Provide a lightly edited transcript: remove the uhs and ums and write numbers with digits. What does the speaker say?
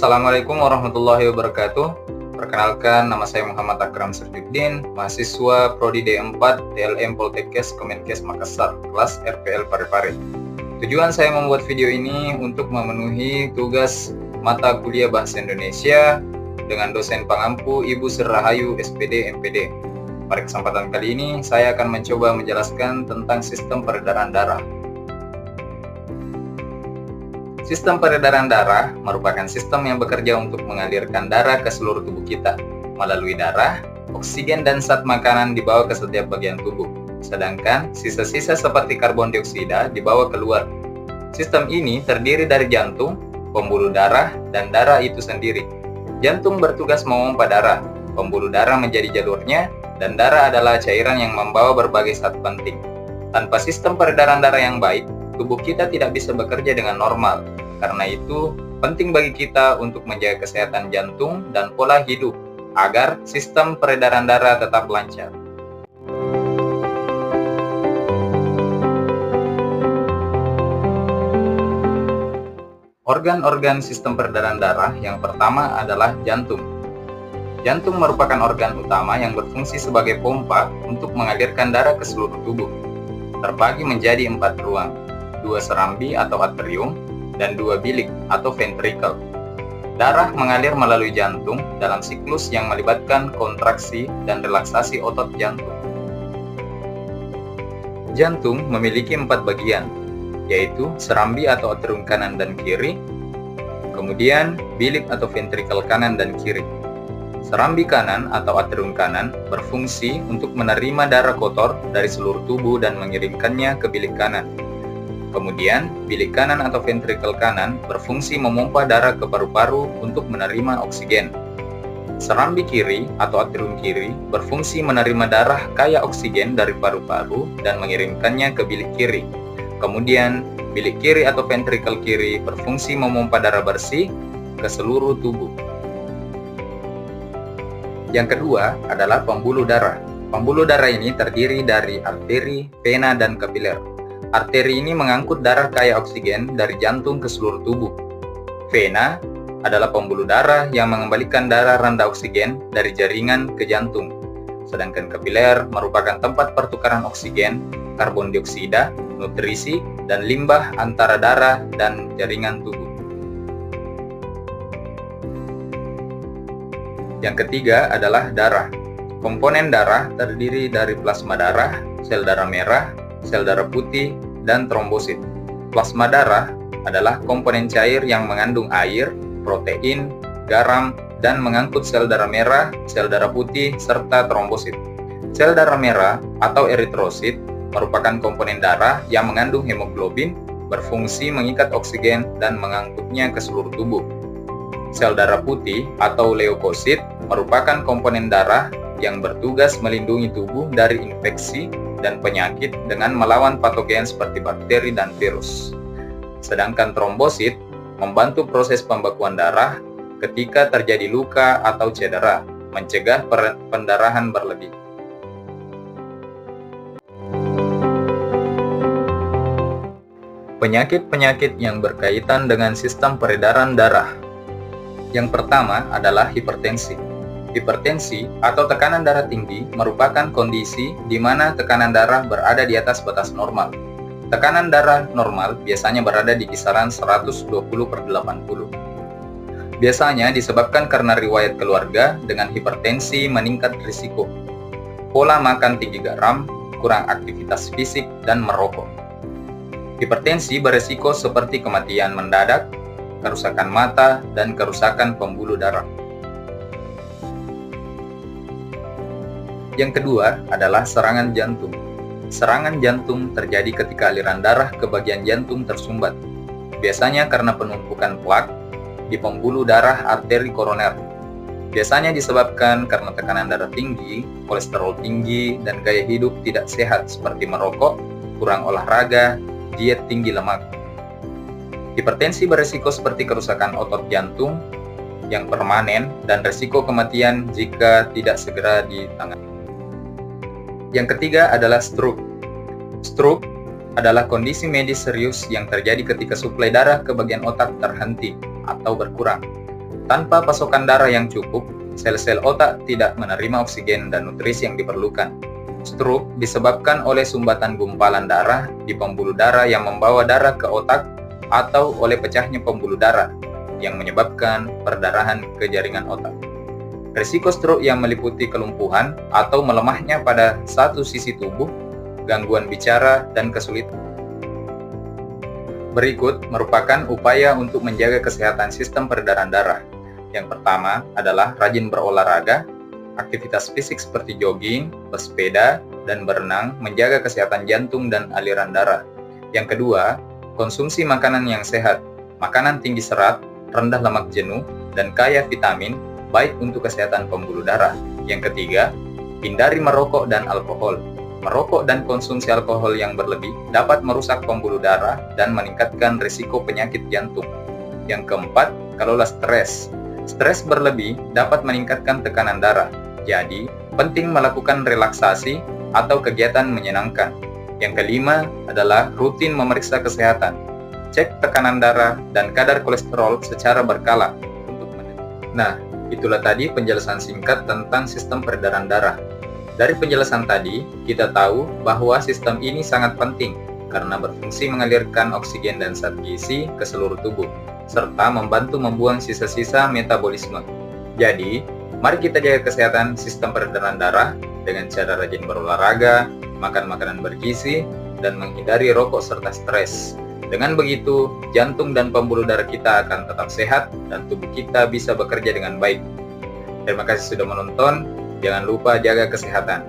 Assalamualaikum warahmatullahi wabarakatuh. Perkenalkan, nama saya Muhammad Akram Serjuddin, mahasiswa Prodi D4 TLM Poltekkes Kemenkes Makassar, kelas RPL Parepare. Tujuan saya membuat video ini untuk memenuhi tugas mata kuliah Bahasa Indonesia dengan dosen pengampu Ibu Serahayu SPD MPD. Pada kesempatan kali ini, saya akan mencoba menjelaskan tentang sistem peredaran darah. Sistem peredaran darah merupakan sistem yang bekerja untuk mengalirkan darah ke seluruh tubuh kita. Melalui darah, oksigen dan zat makanan dibawa ke setiap bagian tubuh, sedangkan sisa-sisa seperti karbon dioksida dibawa keluar. Sistem ini terdiri dari jantung, pembuluh darah, dan darah itu sendiri. Jantung bertugas memompa darah, pembuluh darah menjadi jalurnya, dan darah adalah cairan yang membawa berbagai zat penting. Tanpa sistem peredaran darah yang baik, tubuh kita tidak bisa bekerja dengan normal. Karena itu, penting bagi kita untuk menjaga kesehatan jantung dan pola hidup agar sistem peredaran darah tetap lancar. Organ-organ sistem peredaran darah yang pertama adalah jantung. Jantung merupakan organ utama yang berfungsi sebagai pompa untuk mengalirkan darah ke seluruh tubuh. Terbagi menjadi 4 ruang, 2 serambi atau atrium, dan 2 bilik atau ventricle. Darah mengalir melalui jantung dalam siklus yang melibatkan kontraksi dan relaksasi otot jantung. Jantung memiliki 4 bagian, yaitu serambi atau atrium kanan dan kiri, kemudian bilik atau ventricle kanan dan kiri. Serambi kanan atau atrium kanan berfungsi untuk menerima darah kotor dari seluruh tubuh dan mengirimkannya ke bilik kanan. Kemudian, bilik kanan atau ventricle kanan berfungsi memompa darah ke paru-paru untuk menerima oksigen. Serambi kiri atau atrium kiri berfungsi menerima darah kaya oksigen dari paru-paru dan mengirimkannya ke bilik kiri. Kemudian, bilik kiri atau ventricle kiri berfungsi memompa darah bersih ke seluruh tubuh. Yang kedua adalah pembuluh darah. Pembuluh darah ini terdiri dari arteri, vena, dan kapiler. Arteri ini mengangkut darah kaya oksigen dari jantung ke seluruh tubuh. Vena adalah pembuluh darah yang mengembalikan darah rendah oksigen dari jaringan ke jantung. Sedangkan kapiler merupakan tempat pertukaran oksigen, karbon dioksida, nutrisi, dan limbah antara darah dan jaringan tubuh. Yang ketiga adalah darah. Komponen darah terdiri dari plasma darah, sel darah merah, sel darah putih, dan trombosit. Plasma darah adalah komponen cair yang mengandung air, protein, garam, dan mengangkut sel darah merah, sel darah putih, serta trombosit. Sel darah merah atau eritrosit merupakan komponen darah yang mengandung hemoglobin, berfungsi mengikat oksigen dan mengangkutnya ke seluruh tubuh. Sel darah putih atau leukosit merupakan komponen darah yang bertugas melindungi tubuh dari infeksi dan penyakit dengan melawan patogen seperti bakteri dan virus. Sedangkan trombosit membantu proses pembekuan darah ketika terjadi luka atau cedera, mencegah pendarahan berlebih. Penyakit-penyakit yang berkaitan dengan sistem peredaran darah. Yang pertama adalah hipertensi. Hipertensi atau tekanan darah tinggi merupakan kondisi di mana tekanan darah berada di atas batas normal. Tekanan darah normal biasanya berada di kisaran 120/80. Biasanya disebabkan karena riwayat keluarga dengan hipertensi meningkat risiko, pola makan tinggi garam, kurang aktivitas fisik, dan merokok. Hipertensi beresiko seperti kematian mendadak, kerusakan mata, dan kerusakan pembuluh darah. Yang kedua adalah serangan jantung. Serangan jantung terjadi ketika aliran darah ke bagian jantung tersumbat. Biasanya karena penumpukan plak di pembuluh darah arteri koroner. Biasanya disebabkan karena tekanan darah tinggi, kolesterol tinggi, dan gaya hidup tidak sehat seperti merokok, kurang olahraga, diet tinggi lemak. Hipertensi beresiko seperti kerusakan otot jantung yang permanen dan resiko kematian jika tidak segera ditangani. Yang ketiga adalah stroke. Stroke adalah kondisi medis serius yang terjadi ketika suplai darah ke bagian otak terhenti atau berkurang. Tanpa pasokan darah yang cukup, sel-sel otak tidak menerima oksigen dan nutrisi yang diperlukan. Stroke disebabkan oleh sumbatan gumpalan darah di pembuluh darah yang membawa darah ke otak atau oleh pecahnya pembuluh darah yang menyebabkan perdarahan ke jaringan otak. Risiko stroke yang meliputi kelumpuhan atau melemahnya pada satu sisi tubuh, gangguan bicara, dan kesulitan. Berikut merupakan upaya untuk menjaga kesehatan sistem peredaran darah. Yang pertama adalah rajin berolahraga. Aktivitas fisik seperti jogging, bersepeda, dan berenang menjaga kesehatan jantung dan aliran darah. Yang kedua, konsumsi makanan yang sehat. Makanan tinggi serat, rendah lemak jenuh, dan kaya vitamin, baik untuk kesehatan pembuluh darah. Yang ketiga, hindari merokok dan alkohol. Merokok dan konsumsi alkohol yang berlebih dapat merusak pembuluh darah dan meningkatkan risiko penyakit jantung. Yang keempat, kelola stres. Stres berlebih dapat meningkatkan tekanan darah. Jadi, penting melakukan relaksasi atau kegiatan menyenangkan. Yang kelima adalah rutin memeriksa kesehatan. Cek tekanan darah dan kadar kolesterol secara berkala. Nah, itulah tadi penjelasan singkat tentang sistem peredaran darah. Dari penjelasan tadi, kita tahu bahwa sistem ini sangat penting karena berfungsi mengalirkan oksigen dan zat gizi ke seluruh tubuh, serta membantu membuang sisa-sisa metabolisme. Jadi, mari kita jaga kesehatan sistem peredaran darah dengan cara rajin berolahraga, makan makanan bergizi, dan menghindari rokok serta stres. Dengan begitu, jantung dan pembuluh darah kita akan tetap sehat dan tubuh kita bisa bekerja dengan baik. Terima kasih sudah menonton. Jangan lupa jaga kesehatan.